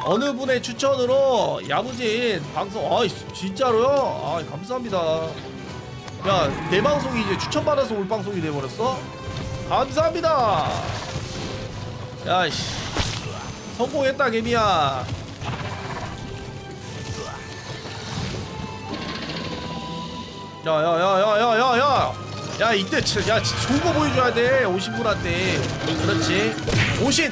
어느 분의 추천으로 야무진 방송. 아이 진짜로요? 아 감사합니다. 야 내 방송이 이제 추천받아서 올 방송이 돼버렸어? 감사합니다. 야이씨 성공했다 개미야. 야야야야야야야 야 이때 야 좋은 거 보여줘야 돼 오신 분한테. 그렇지 오신